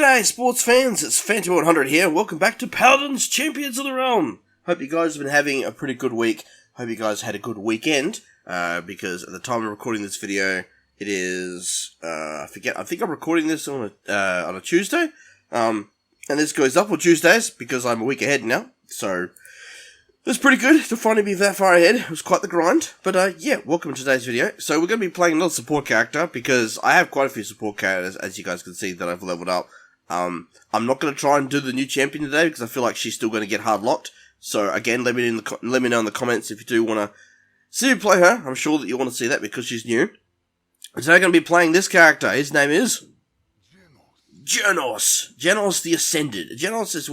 G'day sports fans, it's Phantom100 here. Welcome back to Paladins, Champions of the Realm. Hope you guys have been having a pretty good week. Hope you guys had a good weekend, because at the time of recording this video, it is, I think I'm recording this on a Tuesday, and this goes up on Tuesdays because I'm a week ahead now, so it's pretty good to finally be that far ahead. It was quite the grind, but yeah, welcome to today's video. So we're going to be playing another support character, because I have quite a few support characters, as you guys can see, that I've leveled up. I'm not going to try and do the new champion today, because I feel like she's still going to get hard locked. So again, let me know in the comments if you do want to see me play her. I'm sure that you want to see that because she's new. And today I'm going to be playing this character. His name is Jenos. Jenos the Ascended. Jenos is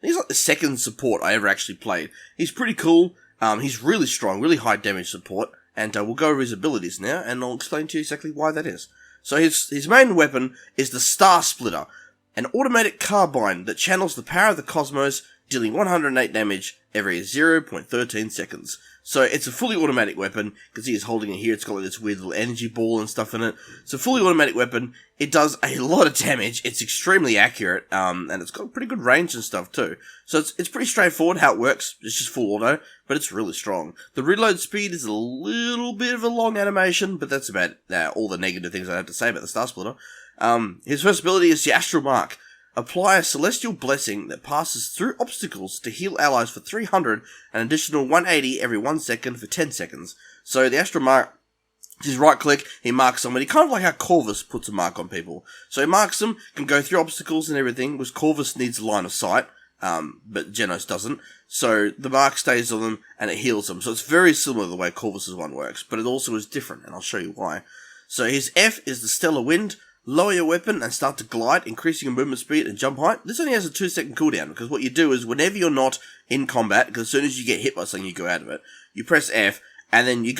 he's like the second support I ever actually played. He's pretty cool. He's really strong, really high damage support. And we'll go over his abilities now, and I'll explain to you exactly why that is. So his main weapon is the Star Splitter, an automatic carbine that channels the power of the cosmos, dealing 108 damage every 0.13 seconds. So it's a fully automatic weapon. You can see he's holding it here. It's got like this weird little energy ball and stuff in it. It's a fully automatic weapon. It does a lot of damage. It's extremely accurate, and it's got pretty good range and stuff too. So it's pretty straightforward how it works. It's just full auto, but it's really strong. The reload speed is a little bit of a long animation, but that's about all the negative things I have to say about the Star Splitter. His first ability is the Astral Mark. Apply a celestial blessing that passes through obstacles to heal allies for 300, an additional 180 every 1 second for 10 seconds. So the Astral Mark, just right click, he marks somebody, kind of like how Corvus puts a mark on people. So he marks them, can go through obstacles and everything, which Corvus needs line of sight, but Jenos doesn't. So the mark stays on them and it heals them. So it's very similar to the way Corvus's one works, but it also is different, and I'll show you why. So his F is the Stellar Wind. Lower your weapon and start to glide, increasing your movement speed and jump height. This only has a 2-second cooldown, because what you do is whenever you're not in combat, because as soon as you get hit by something you go out of it, you press F, and then you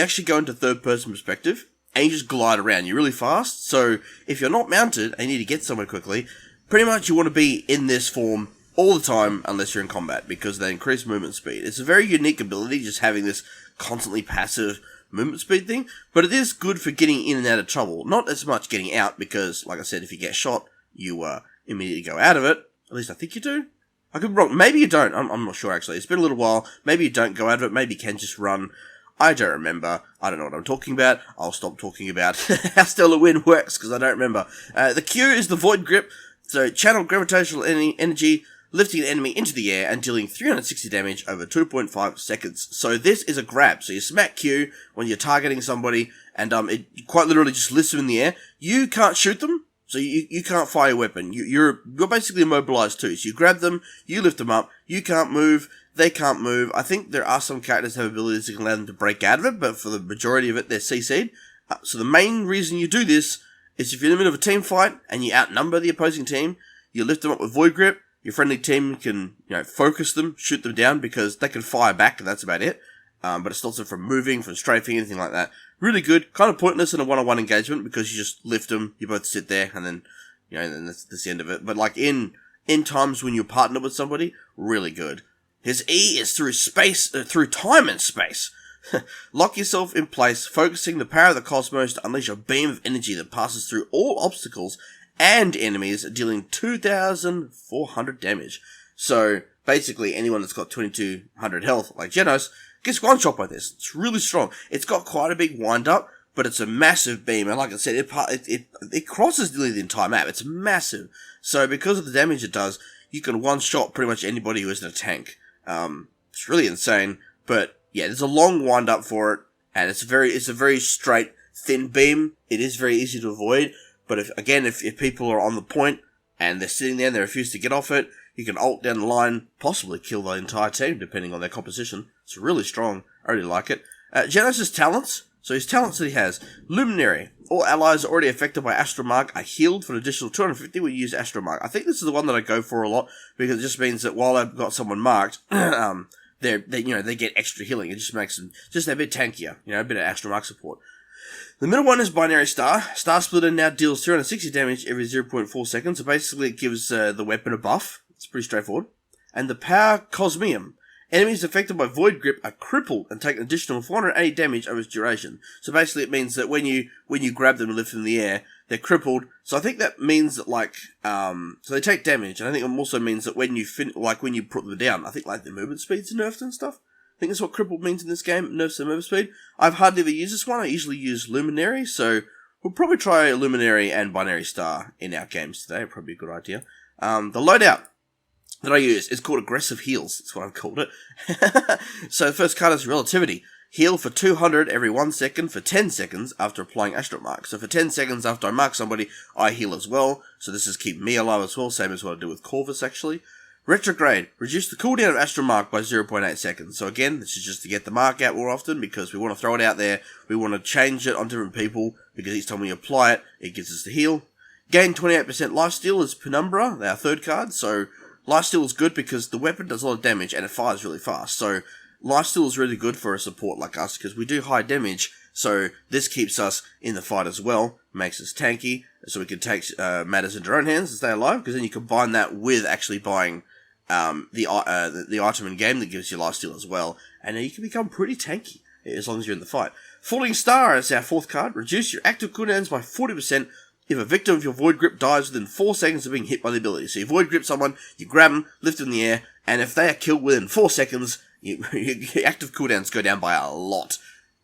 actually go into third person perspective, and you just glide around. You're really fast, so if you're not mounted and you need to get somewhere quickly, pretty much you want to be in this form all the time unless you're in combat, because they increase movement speed. It's a very unique ability, just having this constantly passive movement speed thing, but it is good for getting in and out of trouble. Not as much getting out, because, like I said, if you get shot, you immediately go out of it. At least I think you do. I could be wrong. Maybe you don't. I'm not sure, actually. It's been a little while. Maybe you don't go out of it. Maybe you can just run. I don't remember. I don't know what I'm talking about. I'll stop talking about how Stellar Wind works, because I don't remember. The Q is the Void Grip. So channel gravitational energy, lifting an enemy into the air and dealing 360 damage over 2.5 seconds. So this is a grab. So you smack Q when you're targeting somebody, and it quite literally just lifts them in the air. You can't shoot them, so you can't fire your weapon. You're basically immobilized too. So you grab them, you lift them up, you can't move, they can't move. I think there are some characters that have abilities that can allow them to break out of it, but for the majority of it, they're CC'd. So the main reason you do this is if you're in the middle of a team fight and you outnumber the opposing team, you lift them up with Void Grip. Your friendly team can, focus them, shoot them down, because they can fire back, and that's about it. But it stops them from moving, from strafing, anything like that. Really good. Kind of pointless in a one-on-one engagement, because you just lift them, you both sit there, and then, then that's the end of it. But like in times when you're partnered with somebody, really good. His E is through time and space. Lock yourself in place, focusing the power of the cosmos to unleash a beam of energy that passes through all obstacles and enemies, dealing 2,400 damage. So basically anyone that's got 2,200 health, like Jenos, gets one shot by this. It's really strong. It's got quite a big wind up, but it's a massive beam, and like I said, it crosses nearly the entire map. It's massive. So because of the damage it does, you can one shot pretty much anybody who isn't a tank. It's really insane, but yeah, there's a long wind up for it, and it's a very straight, thin beam. It is very easy to avoid. But if people are on the point and they're sitting there and they refuse to get off it, you can ult down the line, possibly kill the entire team, depending on their composition. It's really strong. I really like it. Jenos' talents. So his talents that he has. Luminary. All allies already affected by Astral Mark are healed for an additional 250 when you use Astral Mark. I think this is the one that I go for a lot, because it just means that while I've got someone marked, they get extra healing. It just makes them just a bit tankier. A bit of Astral Mark support. The middle one is Binary Star. Star Splitter now deals 360 damage every 0.4 seconds, so basically it gives the weapon a buff. It's pretty straightforward. And the Power Cosmium. Enemies affected by Void Grip are crippled and take an additional 480 damage over its duration. So basically it means that when you grab them and lift them in the air, they're crippled. So I think that means that so they take damage, and I think it also means that when you when you put them down, I think like their movement speeds are nerfed and stuff. I think that's what crippled means in this game, nerfs their movement speed. I've hardly ever used this one, I usually use Luminary, so we'll probably try Luminary and Binary Star in our games today, probably a good idea. The loadout that I use is called Aggressive Heals, that's what I've called it. So the first card is Relativity. Heal for 200 every 1 second for 10 seconds after applying Astronaut Mark. So for 10 seconds after I mark somebody, I heal as well. So this is keep me alive as well, same as what I do with Corvus actually. Retrograde. Reduce the cooldown of Astral Mark by 0.8 seconds. So again, this is just to get the mark out more often because we want to throw it out there. We want to change it on different people because each time we apply it, it gives us the heal. Gain 28% lifesteal is Penumbra, our third card. So lifesteal is good because the weapon does a lot of damage and it fires really fast. So lifesteal is really good for a support like us because we do high damage. So this keeps us in the fight as well, makes us tanky, so we can take matters into our own hands and stay alive. Because then you combine that with actually buying the item in game that gives you lifesteal as well, and then you can become pretty tanky as long as you're in the fight. Falling Star is our fourth card. Reduce your active cooldowns by 40% if a victim of your Void Grip dies within 4 seconds of being hit by the ability. So you Void Grip someone, you grab them, lift them in the air, and if they are killed within 4 seconds, your active cooldowns go down by a lot.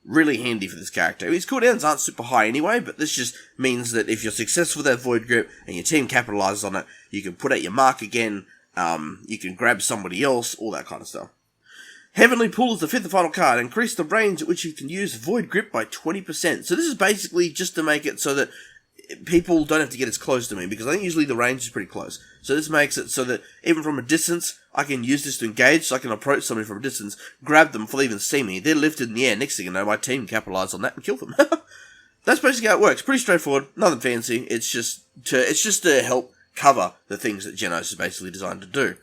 Really handy for this character. His cooldowns aren't super high anyway, but this just means that if you're successful with that Void Grip and your team capitalizes on it, you can put out your mark again, you can grab somebody else, all that kind of stuff. Heavenly Pool is the fifth and final card. Increase the range at which you can use Void Grip by 20%. So this is basically just to make it so that people don't have to get as close to me, because I think usually the range is pretty close. So this makes it so that even from a distance, I can use this to engage, so I can approach somebody from a distance, grab them before they even see me. They're lifted in the air. Next thing you know, my team capitalize on that and kill them. That's basically how it works. Pretty straightforward. Nothing fancy. It's just to help cover the things that Jenos is basically designed to do.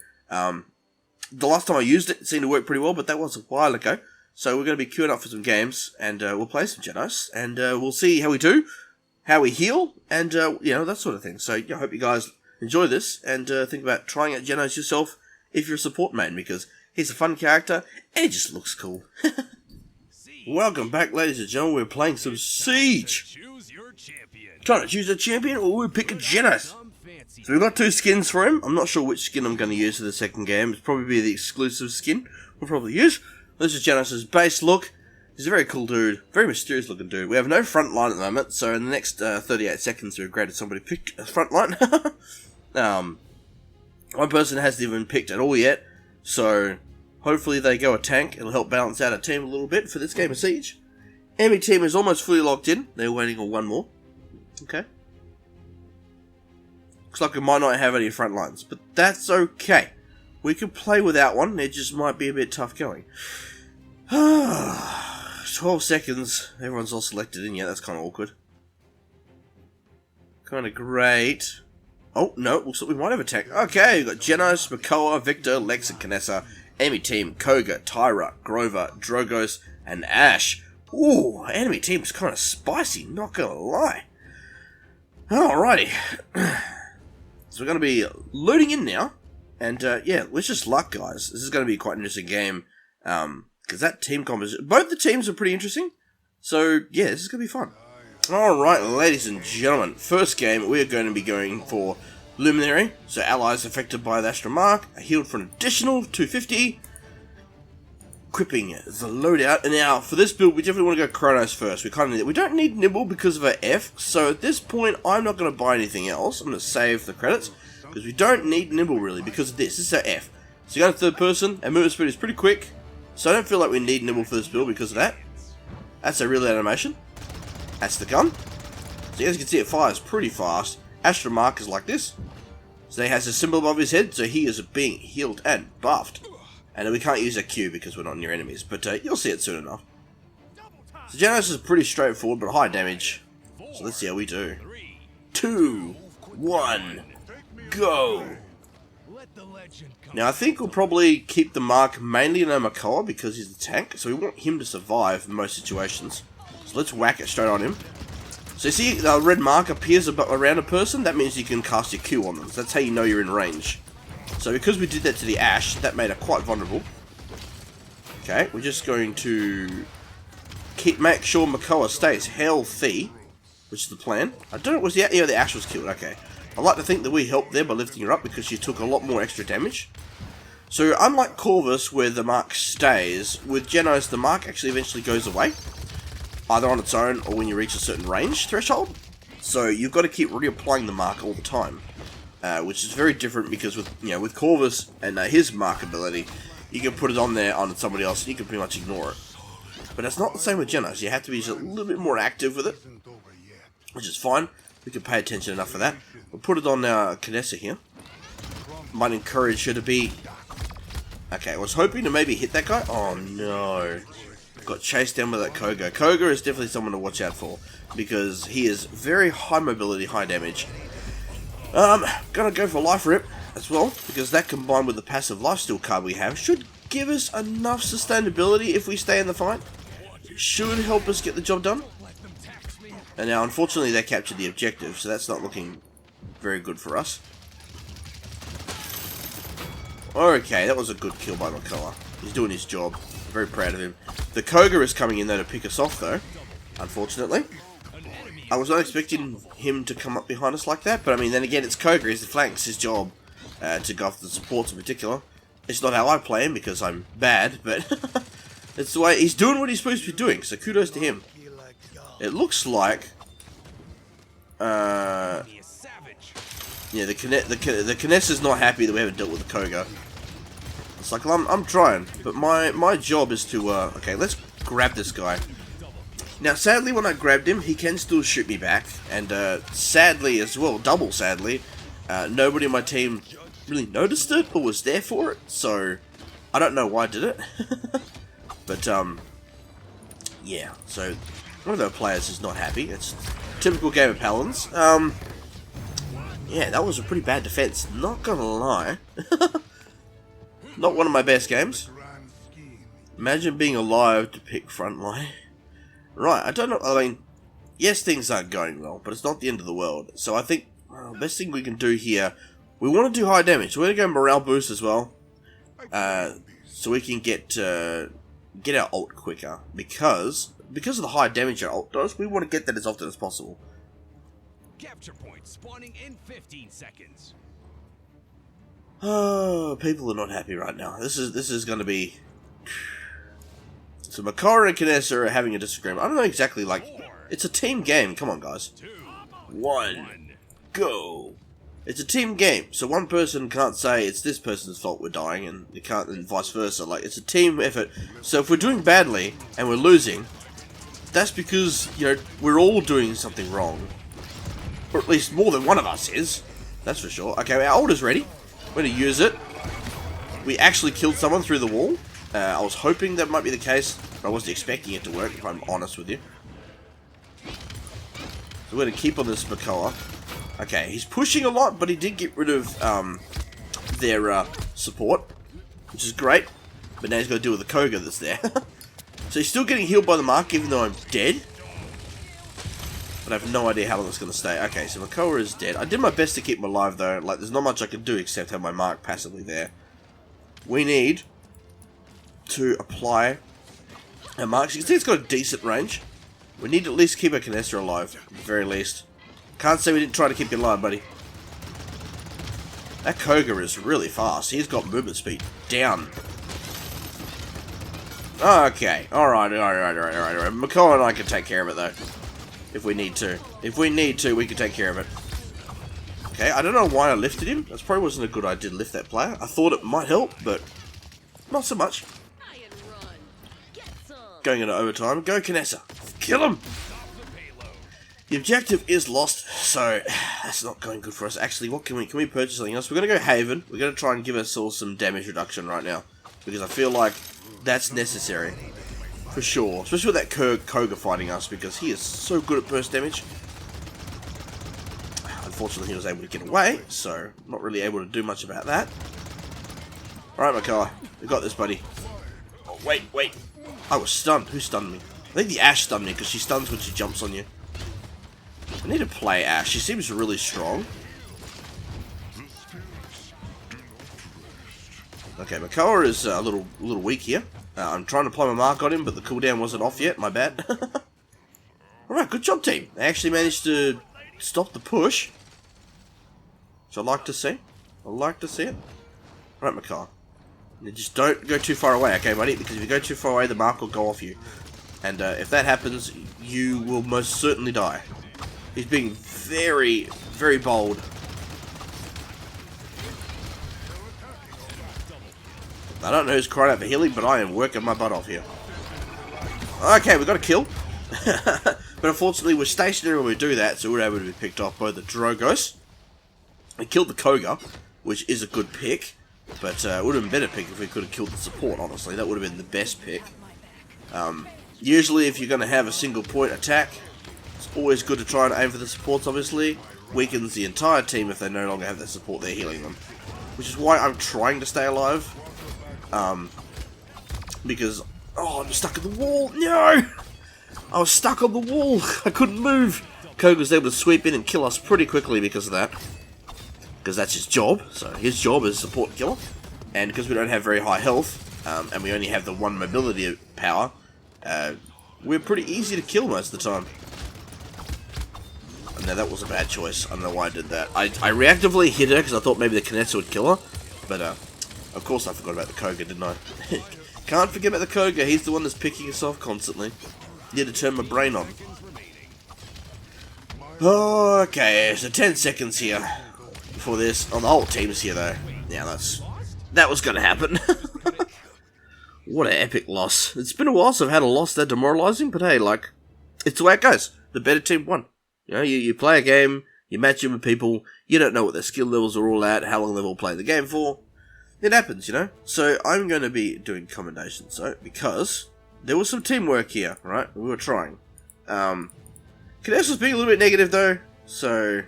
The last time I used it, it seemed to work pretty well, but that was a while ago. So we're going to be queuing up for some games, and we'll play some Jenos, and we'll see how we do, how we heal, and, that sort of thing. So I hope you guys enjoy this, and think about trying out Jenos yourself if you're a support main, because he's a fun character, and he just looks cool. Welcome back, ladies and gentlemen. We're playing some Siege. Trying to choose a champion, or we'll pick a Jenos. So we've got 2 skins for him. I'm not sure which skin I'm going to use for the second game. It's probably be the exclusive skin we'll probably use. This is Jenos' base look. He's a very cool dude. Very mysterious looking dude. We have no front line at the moment, so in the next 38 seconds we're great if somebody pick a front line. One person hasn't even picked at all yet, so hopefully they go a tank. It'll help balance out our team a little bit for this game of Siege. Enemy team is almost fully locked in. They're waiting on one more. Okay. Looks like we might not have any front lines, but that's okay. We can play without one. It just might be a bit tough going. 12 seconds. Everyone's all selected in. Yeah, that's kind of awkward. Kind of great. Oh, no. Looks like we might have a tank. Okay, we've got Jenos, Makoa, Victor, Lex, and Canessa. Enemy team, Koga, Tyra, Grover, Drogos, and Ash. Ooh, enemy team's kind of spicy, not gonna lie. Alrighty. So we're going to be loading in now, and wish us luck, guys. This is going to be quite an interesting game, because that team composition, both the teams are pretty interesting, so yeah, this is going to be fun. Alright, ladies and gentlemen, first game, we're going to be going for Luminary, so allies affected by the Astral Mark are healed for an additional 250, equipping the loadout. And now, for this build, we definitely want to go Chronos first. We don't need Nibble because of our F, so at this point, I'm not going to buy anything else. I'm going to save the credits, because we don't need Nibble, really, because of this. This is our F. So you go to third person, our movement speed is pretty quick, so I don't feel like we need Nibble for this build because of that. That's a real animation. That's the gun. So as you can see, it fires pretty fast. Astral Mark is like this. So he has a symbol above his head, so he is being healed and buffed. And we can't use a Q because we're not near enemies, but you'll see it soon enough. So Jenos is pretty straightforward, but high damage. So let's see how we do. 2, 1, go! Now I think we'll probably keep the mark mainly in Makoa because he's the tank, so we want him to survive in most situations. So let's whack it straight on him. So you see the red mark appears around a person, that means you can cast your Q on them. So that's how you know you're in range. So because we did that to the Ash, that made her quite vulnerable. Okay, we're just going to make sure Makoa stays healthy, which is the plan. I don't know, was the Ash was killed, okay. I like to think that we helped there by lifting her up because she took a lot more extra damage. So unlike Corvus where the mark stays, with Jenos the mark actually eventually goes away, either on its own or when you reach a certain range threshold. So you've got to keep reapplying the mark all the time, which is very different because with Corvus and his mark ability, you can put it on there on somebody else and you can pretty much ignore it. But it's not the same with Jenos. You have to be just a little bit more active with it, which is fine. We can pay attention enough for that. We'll put it on our Kinessa here. Might encourage her to be... Okay, I was hoping to maybe hit that guy. Oh no. Got chased down by that Koga. Koga is definitely someone to watch out for, because he is very high mobility, high damage. Gonna go for Life Rip as well, because that combined with the passive lifesteal card we have should give us enough sustainability if we stay in the fight. It should help us get the job done. And now unfortunately they captured the objective, so that's not looking very good for us. Okay, that was a good kill by Makoa. He's doing his job. Very proud of him. The Koga is coming in though to pick us off though, unfortunately. I was not expecting him to come up behind us like that, but I mean then again it's Koga, he's the flank, it's his job to go after the supports in particular. It's not how I play him because I'm bad, but it's the way he's doing what he's supposed to be doing, so kudos to him. It looks like yeah, the Kinessa's not happy that we haven't dealt with the Koga. It's like, well, I'm trying, but my job is to, okay, let's grab this guy. Now, sadly, when I grabbed him, he can still shoot me back, and sadly as well, double sadly, nobody on my team really noticed it or was there for it, so I don't know why I did it. But, yeah, so one of the players is not happy. It's a typical game of Paladins. Yeah, that was a pretty bad defense, not gonna lie. Not one of my best games. Imagine being alive to pick frontline. Right, I don't know, I mean, yes, things aren't going well, but it's not the end of the world. So I think the best thing we can do here, we want to do high damage. We're going to go morale boost as well, so we can get our ult quicker. Because of the high damage our ult does, we want to get that as often as possible. Capture point spawning in 15 seconds. Oh, people are not happy right now. This is going to be... So Makoa and Kinessa are having a disagreement. I don't know exactly, like... It's a team game. Come on, guys. 2, 1, go. It's a team game, so one person can't say it's this person's fault we're dying, and you can't, and vice versa. Like, it's a team effort. So if we're doing badly and we're losing, that's because, you know, we're all doing something wrong. Or at least more than one of us is. That's for sure. Okay, our ult is ready. We're going to use it. We actually killed someone through the wall. I was hoping that might be the case, but I wasn't expecting it to work, if I'm honest with you. So we're going to keep on this Makoa. Okay, he's pushing a lot, but he did get rid of their support, which is great. But now he's got to deal with the Koga that's there. So he's still getting healed by the mark, even though I'm dead. But I have no idea how long it's going to stay. Okay, so Makoa is dead. I did my best to keep him alive, though. Like, there's not much I can do except have my mark passively there. We need to apply our marks. You can see it's got a decent range. We need to at least keep our Kinessa alive, at the very least. Can't say we didn't try to keep you alive, buddy. That Koga is really fast. He's got movement speed down. Okay, alright. Makoa and I can take care of it, though. If we need to. If we need to, we can take care of it. Okay, I don't know why I lifted him. That probably wasn't a good idea to lift that player. I thought it might help, but not so much. Going into overtime. Go, Kinessa. Kill him! The objective is lost, so that's not going good for us. Actually, what can we purchase something else? We're going to go Haven. We're going to try and give ourselves some damage reduction right now, because I feel like that's necessary. For sure. Especially with that Koga fighting us, because he is so good at burst damage. Unfortunately, he was able to get away, so not really able to do much about that. Alright, Makoa. We got this, buddy. Oh, wait. I was stunned. Who stunned me? I think the Ashe stunned me, because she stuns when she jumps on you. I need to play Ashe. She seems really strong. Okay, Makoa is a little weak here. I'm trying to apply my mark on him, but the cooldown wasn't off yet. My bad. Alright, good job, team. They actually managed to stop the push. Which I like to see. I like to see it. Right, Macar. Just don't go too far away, okay, buddy? Because if you go too far away, the mark will go off you. And if that happens, you will most certainly die. He's being very, very bold. I don't know who's crying out for healing, but I am working my butt off here. Okay, we got a kill. But unfortunately, we're stationary when we do that, so we're able to be picked off by the Drogos. We killed the Koga, which is a good pick. But it would have been a better pick if we could have killed the support, honestly. That would have been the best pick. Usually, if you're going to have a single point attack, it's always good to try and aim for the supports, obviously. Weakens the entire team if they no longer have that support, they're healing them. Which is why I'm trying to stay alive. Because, oh, I'm stuck in the wall. No! I was stuck on the wall. I couldn't move. Koga was able to sweep in and kill us pretty quickly because of that. Because that's his job. So his job is support killer. And because we don't have very high health, and we only have the one mobility power, we're pretty easy to kill most of the time. And now that was a bad choice. I don't know why I did that. I reactively hit her because I thought maybe the Kinetsu would kill her. But, of course I forgot about the Koga, didn't I? Can't forget about the Koga. He's the one that's picking us off constantly. Need to turn my brain on. Okay, so 10 seconds here for this. Oh, the whole team's here though. Yeah, that was gonna happen. What an epic loss. It's been a while since I've had a loss that demoralizing, but hey, like, it's the way it goes. The better team won. You know, you play a game, you match in with people, you don't know what their skill levels are all at, how long they've all played the game for. It happens, you know? So I'm going to be doing commendations, though, because there was some teamwork here, right? We were trying. Kinetsu was being a little bit negative, though, so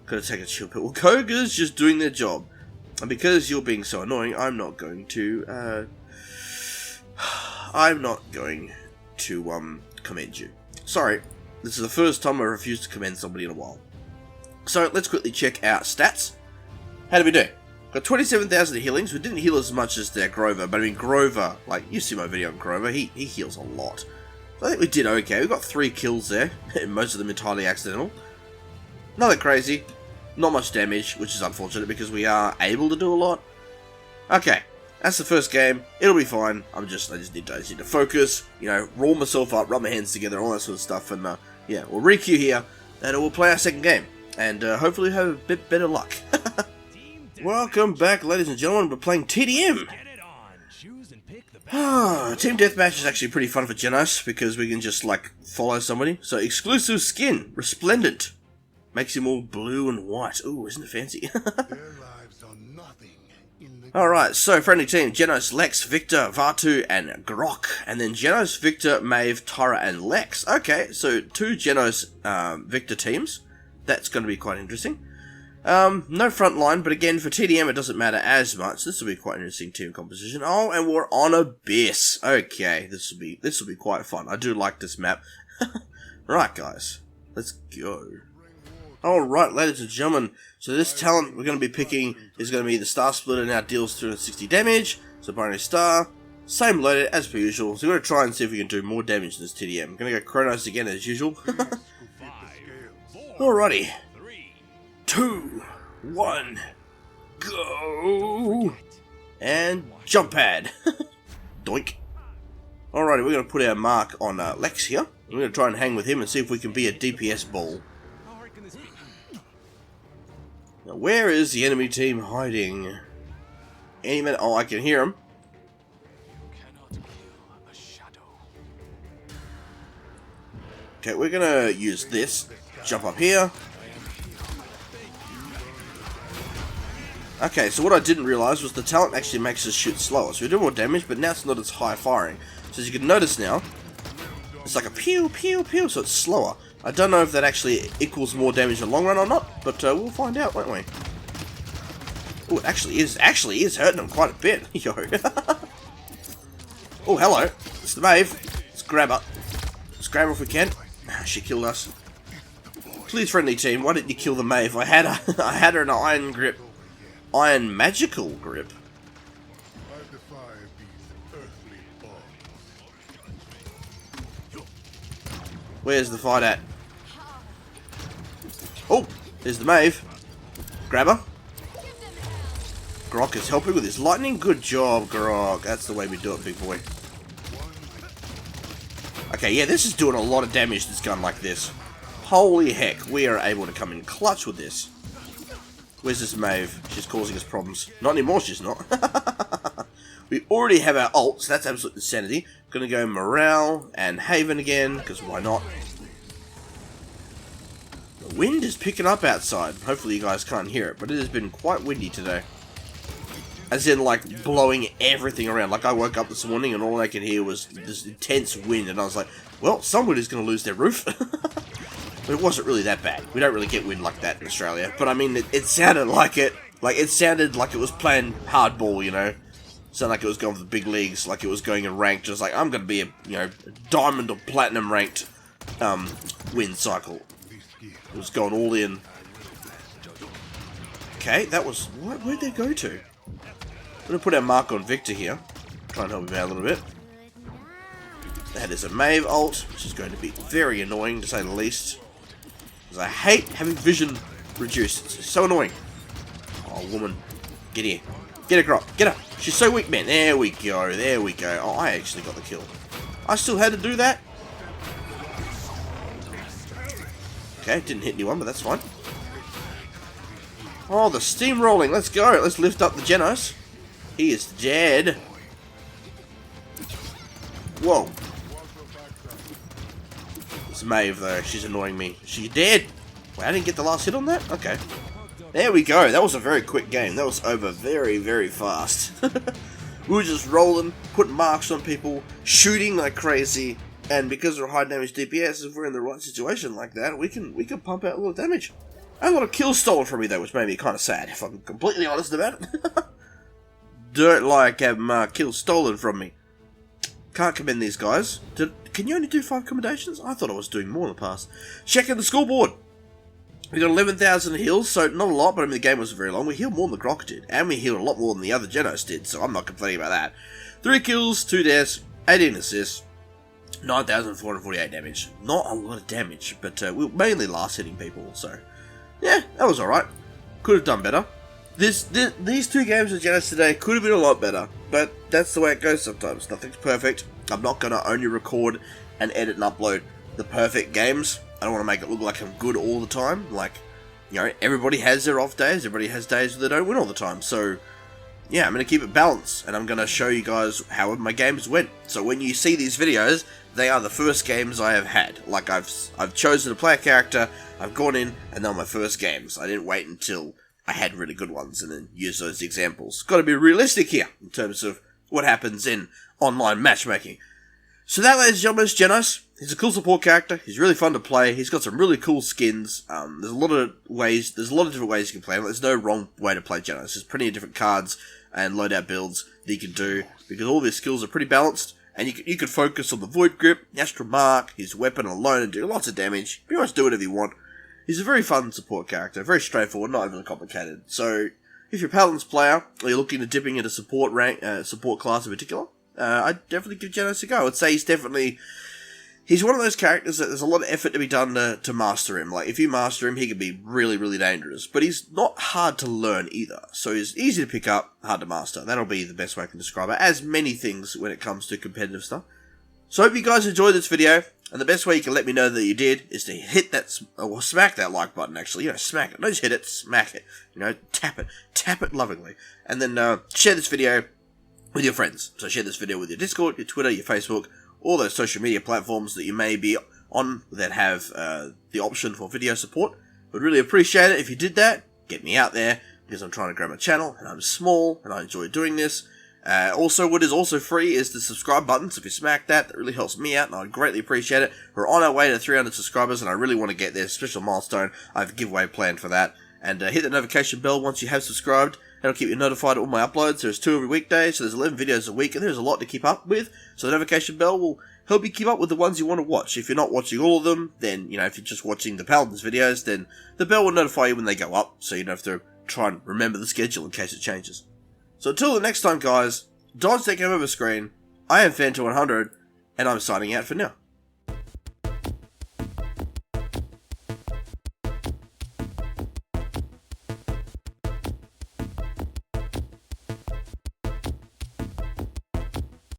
gotta take a chill pill. Well, Koga's just doing their job. And because you're being so annoying, I'm not going to commend you. Sorry, this is the first time I refused to commend somebody in a while. So, let's quickly check our stats. How did we do? Got 27,000 healings. We didn't heal as much as their Grover, but I mean, Grover, like, you see my video on Grover, he heals a lot. So I think we did okay. We got 3 kills there, most of them entirely accidental. Nothing crazy. Not much damage, which is unfortunate because we are able to do a lot. Okay, that's the first game. It'll be fine. I just need to focus, you know, roll myself up, rub my hands together, all that sort of stuff, and yeah, we'll re-queue here, and we'll play our second game, and hopefully have a bit better luck. Welcome back, ladies and gentlemen. We're playing TDM. Team Deathmatch is actually pretty fun for Jenos because we can just, like, follow somebody. So, exclusive skin, Resplendent. Makes him all blue and white. Ooh, isn't it fancy? Alright, so friendly team, Jenos, Lex, Victor, Vatu, and Grok. And then Jenos, Victor, Maeve, Tara, and Lex. Okay, so 2 Jenos, Victor teams. That's going to be quite interesting. No front line, but again, for TDM it doesn't matter as much. This will be quite an interesting team composition. Oh, and we're on Abyss. Okay, this will be quite fun. I do like this map. Right, guys, let's go. Alright, ladies and gentlemen, so this talent we're going to be picking is going to be the Star Splitter, now deals 360 damage, so binary star, same loaded as per usual, so we're going to try and see if we can do more damage in this TDM. I'm going to go Kronos again as usual. Alrighty, 2, 1, go, and jump pad. Doink. Alrighty, we're going to put our mark on Lex here. We're going to try and hang with him and see if we can be a DPS ball. Now, where is the enemy team hiding? Any minute. Oh, I can hear him. Okay, we're gonna use this. Jump up here. Okay, so what I didn't realize was the talent actually makes us shoot slower. So we do more damage, but now it's not as high firing. So as you can notice now, it's like a pew, pew, pew, so it's slower. I don't know if that actually equals more damage in the long run or not, but we'll find out, won't we? Oh, it actually is hurting them quite a bit. Yo. Oh, hello. It's the Maeve. Let's grab her. Let's grab her if we can. She killed us. Please, friendly team, why didn't you kill the Maeve? I had her in an iron grip. Iron magical grip. Where's the fight at? Oh, there's the Maeve. Grab her. Grok is helping with his lightning. Good job, Grok. That's the way we do it, big boy. Okay, yeah, this is doing a lot of damage, this gun like this. Holy heck, we are able to come in clutch with this. Where's this Maeve? She's causing us problems. Not anymore, she's not. We already have our ult, so that's absolute insanity. Gonna go Morale and Haven again, because why not? The wind is picking up outside. Hopefully you guys can't hear it, but it has been quite windy today. As in, like, blowing everything around. Like, I woke up this morning and all I could hear was this intense wind, and I was like, well, somebody's gonna lose their roof. But it wasn't really that bad. We don't really get wind like that in Australia. But I mean, it sounded like it. Like, it sounded like it was playing hardball, you know? Sounded like it was going for the big leagues, like it was going in ranked. Just like, I'm going to be a, you know, diamond or platinum ranked win cycle. It was going all in. Okay, that was... Where'd they go to? I'm going to put our mark on Victor here. Try and help him out a little bit. That is a Maeve ult, which is going to be very annoying, to say the least. Because I hate having vision reduced. It's so annoying. Oh, woman. Get here. Get her, Grok. Get her. She's so weak, man. There we go. There we go. Oh, I actually got the kill. I still had to do that. Okay, didn't hit anyone, but that's fine. Oh, the steamrolling. Let's go. Let's lift up the Jenos. He is dead. Whoa. It's Maeve, though. She's annoying me. She's dead. Wait, I didn't get the last hit on that? Okay. There we go. That was a very quick game. That was over very, very fast. We were just rolling, putting marks on people, shooting like crazy, and because of high damage DPS, if we're in the right situation like that, we can pump out a lot of damage. I had a lot of kills stolen from me though, which made me kind of sad, if I'm completely honest about it. Don't like having kills stolen from me. Can't commend these guys. Can you only do 5 commendations? I thought I was doing more in the past. Checking the scoreboard. We got 11,000 heals, so not a lot, but I mean the game wasn't very long. We healed more than the Grok did, and we healed a lot more than the other Jenos did, so I'm not complaining about that. 3 kills, 2 deaths, 18 assists, 9,448 damage. Not a lot of damage, but we were mainly last hitting people, so yeah, that was alright. Could have done better. These 2 games of Jenos today could have been a lot better, but that's the way it goes sometimes. Nothing's perfect. I'm not going to only record and edit and upload the perfect games. I don't want to make it look like I'm good all the time. Like, you know, everybody has their off days. Everybody has days where they don't win all the time. So, yeah, I'm going to keep it balanced. And I'm going to show you guys how my games went. So when you see these videos, they are the first games I have had. Like, I've chosen to play a character, I've gone in, and they're my first games. I didn't wait until I had really good ones and then use those examples. Got to be realistic here in terms of what happens in online matchmaking. So that, ladies and gentlemen, is Jenos. He's a cool support character. He's really fun to play. He's got some really cool skins. There's a lot of different ways you can play him. There's no wrong way to play Jenos. There's plenty of different cards and loadout builds that you can do because all of his skills are pretty balanced. And you can focus on the Void Grip, Astral Mark, his weapon alone, and do lots of damage. Pretty much do whatever you want. He's a very fun support character. Very straightforward, not even complicated. So if you're a Paladins player or you're looking at dipping into support class in particular, I'd definitely give Jenos a go. I would say he's one of those characters that there's a lot of effort to be done to master him. Like, if you master him, he can be really, really dangerous. But he's not hard to learn either. So he's easy to pick up, hard to master. That'll be the best way I can describe it, as many things when it comes to competitive stuff. So I hope you guys enjoyed this video. And the best way you can let me know that you did is to hit that, or smack that like button, actually. You know, smack it. Don't just hit it, smack it. You know, tap it. Tap it lovingly. And then share this video with your friends. So share this video with your Discord, your Twitter, your Facebook, all those social media platforms that you may be on that have the option for video support. Would really appreciate it if you did that. Get me out there, because I'm trying to grow my channel, and I'm small, and I enjoy doing this. Also, what is also free is the subscribe button, so if you smack that, that really helps me out, and I'd greatly appreciate it. We're on our way to 300 subscribers, and I really want to get there. Special milestone. I have a giveaway planned for that. And hit the notification bell once you have subscribed. It'll keep you notified of all my uploads. There's 2 every weekday, so there's 11 videos a week, and there's a lot to keep up with. So the notification bell will help you keep up with the ones you want to watch. If you're not watching all of them, then, you know, if you're just watching the Paladins videos, then the bell will notify you when they go up, so you don't have to try and remember the schedule in case it changes. So until the next time, guys, dodge that game over screen. I am Fanta100, and I'm signing out for now.